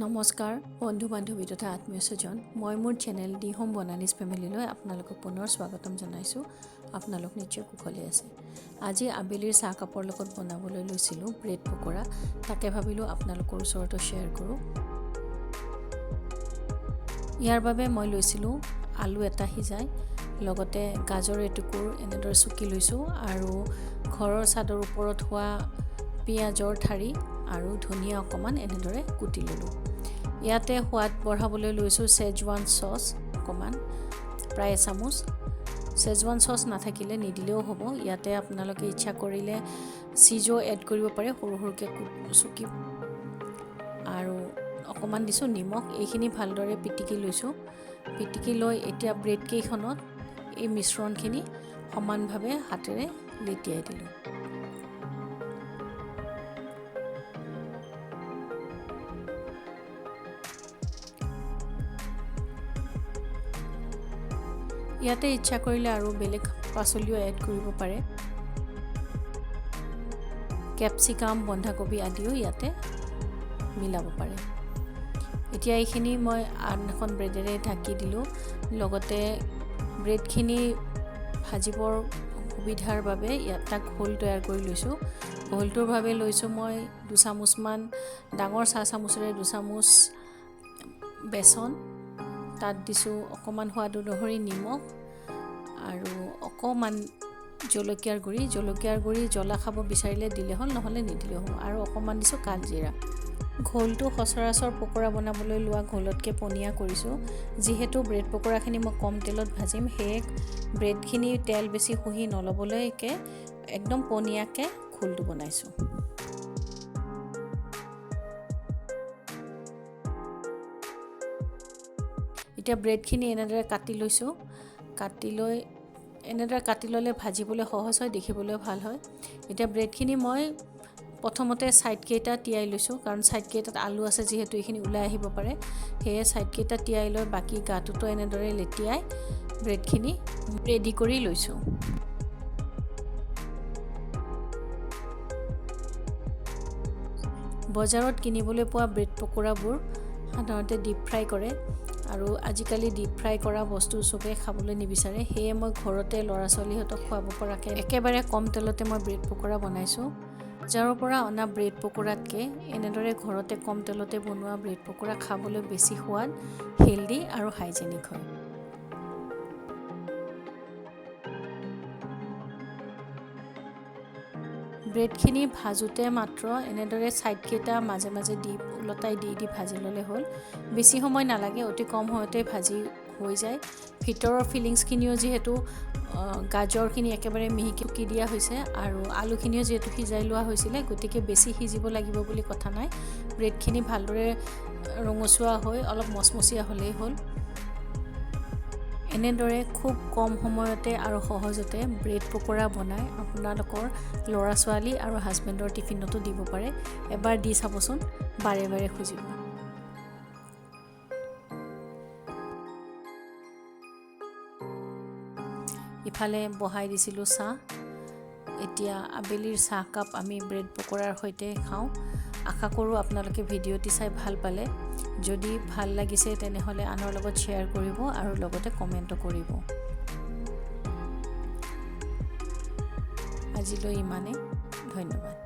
নমস্কাৰ বন্ধু বান্ধৱী তথা আত্মীয় স্বজন মই মোৰ চেনেল দি হোম বনানিজ ফেমিলিলৈ আপোনালোকক পুনৰ স্বাগতম জনাইছোঁ। আপোনালোক নিশ্চয় কুশলে আছে। আজি আবেলিৰ চাহ কাপৰ লগত বনাবলৈ লৈছিলোঁ ব্ৰেড পকৰা। তাকে ভাবিলোঁ আপোনালোকৰ ওচৰতো শ্বেয়াৰ কৰোঁ। ইয়াৰ বাবে মই লৈছিলোঁ আলু এটা সিজাই, লগতে গাজৰ এটুকুৰ এনেদৰে চুকি লৈছোঁ আৰু ঘৰৰ ছাদৰ ওপৰত হোৱা পিঁয়াজৰ ঠাৰি আৰু ধনিয়া অকণমান এনেদৰে কুটি ল'লোঁ। ইয়াতে সোৱাদ বঢ়াবলৈ লৈছোঁ ছেজৱান চচ অকণমান, প্ৰায় এচামুচ। ছেজৱান চচ নাথাকিলে নিদিলেও হ'ব। ইয়াতে আপোনালোকে ইচ্ছা কৰিলে চিজো এড কৰিব পাৰে, সৰু সৰুকৈ চুকি, আৰু অকণমান দিছোঁ নিমখ। এইখিনি ভালদৰে পিটিকি লৈছোঁ। পিটিকি লৈ এতিয়া ব্ৰেড কেইখনত এই মিশ্ৰণখিনি সমানভাৱে হাতেৰে লেটিয়াই দিলোঁ। ইয়াতে ইচ্ছা কৰিলে আৰু বেলেগ পাচলিও এড কৰিব পাৰে। কেপচিকাম, বন্ধাকবি আদিও ইয়াতে মিলাব পাৰে। এতিয়া এইখিনি মই আন এখন ব্ৰেডেৰে ঢাকি দিলোঁ। লগতে ব্ৰেডখিনি ভাজিবৰ সুবিধাৰ বাবে ইয়াত ঘোল তৈয়াৰ কৰি লৈছোঁ। ঘোলটোৰ বাবে লৈছোঁ মই 2 চামুচমান, ডাঙৰ চাহ চামুচেৰে 2 চামুচ বেচন। তাত দিছোঁ অকণমান সোৱাদ অনুসৰি নিমখ আৰু অকণমান জলকীয়াৰ গুড়ি। জ্বলা খাব বিচাৰিলে দিলে হ'ল, নহ'লে নিদিলেও হ'ব। আৰু অকণমান দিছোঁ কালজিৰা। ঘোলটো সচৰাচৰ পকৰা বনাবলৈ লোৱা ঘোলতকৈ পনীয়া কৰিছোঁ। যিহেতু ব্ৰেড পকৰাখিনি মই কম তেলত ভাজিম, সেয়ে ব্ৰেডখিনি তেল বেছি শুহি নল'বলৈকে একদম পনীয়াকৈ ঘোলটো বনাইছোঁ। এতিয়া ব্ৰেডখিনি এনেদৰে কাটি লৈছোঁ। এনেদৰে কাটি ল'লে ভাজিবলৈ সহজ হয়, দেখিবলৈও ভাল হয়। এতিয়া ব্ৰেডখিনি মই প্ৰথমতে ছাইডকেইটা তিয়াই লৈছোঁ, কাৰণ ছাইডকেইটাত আলু আছে যিহেতু এইখিনি ওলাই আহিব পাৰে। সেয়ে ছাইডকেইটা তিয়াই লৈ বাকী গাটোতো এনেদৰে লেটিয়াই ব্ৰেডখিনি ৰেডি কৰি লৈছোঁ। বজাৰত কিনিবলৈ পোৱা ব্ৰেড পকৰাবোৰ সাধাৰণতে ডিপ ফ্ৰাই কৰে, আৰু আজিকালি ডিপ ফ্ৰাই কৰা বস্তু চবেই খাবলৈ নিবিচাৰে। সেয়ে মই ঘৰতে ল'ৰা ছোৱালীহঁতক খুৱাব পৰাকৈ একেবাৰে কম তেলতে মই ব্ৰেড পকৰা বনাইছোঁ। বজাৰৰ পৰা অনা ব্ৰেড পকৰাতকৈ এনেদৰে ঘৰতে কম তেলতে বনোৱা ব্ৰেড পকৰা খাবলৈ বেছি সোৱাদ, হেল্ডি আৰু হাইজেনিক হয়। ব্ৰেডখিনি ভাজোঁতে মাত্ৰ এনেদৰে ছাইডকেইটা মাজে মাজে ওলটাই দি ভাজি ল'লে হ'ল। বেছি সময় নালাগে, অতি কম সময়তে ভাজি হৈ যায়। ভিতৰৰ ফিলিংছখিনিও যিহেতু গাজৰখিনি একেবাৰে মিহিকৈ টুকি দিয়া হৈছে আৰু আলুখিনিও যিহেতু সিজাই লোৱা হৈছিলে, গতিকে বেছি সিজিব লাগিব বুলি কথা নাই। ব্ৰেডখিনি ভালদৰে ৰঙচুৱা হৈ অলপ মচমচীয়া হ'লেই হ'ল। এনেদৰে খুব কম সময়তে আৰু সহজতে ব্ৰেড পকৰা বনাই আপোনালোকৰ ল'ৰা ছোৱালী আৰু হাজবেণ্ডৰ টিফিনতো দিব পাৰে। এবাৰ দি চাবচোন, বাৰে বাৰে খুজিব। ইফালে বহাই দিছিলোঁ চাহ। এতিয়া আবেলিৰ চাহকাপ আমি ব্ৰেড পকৰাৰ সৈতে খাওঁ। আশা কৰোঁ আপোনালোকে ভিডিঅ'টি চাই ভাল পালে। যদি ভাল লাগিছে তেনেহ'লে আনৰ লগত শ্বেয়াৰ কৰিব আৰু লগতে কমেণ্টো কৰিব। আজিলৈ ইমানেই, ধন্যবাদ।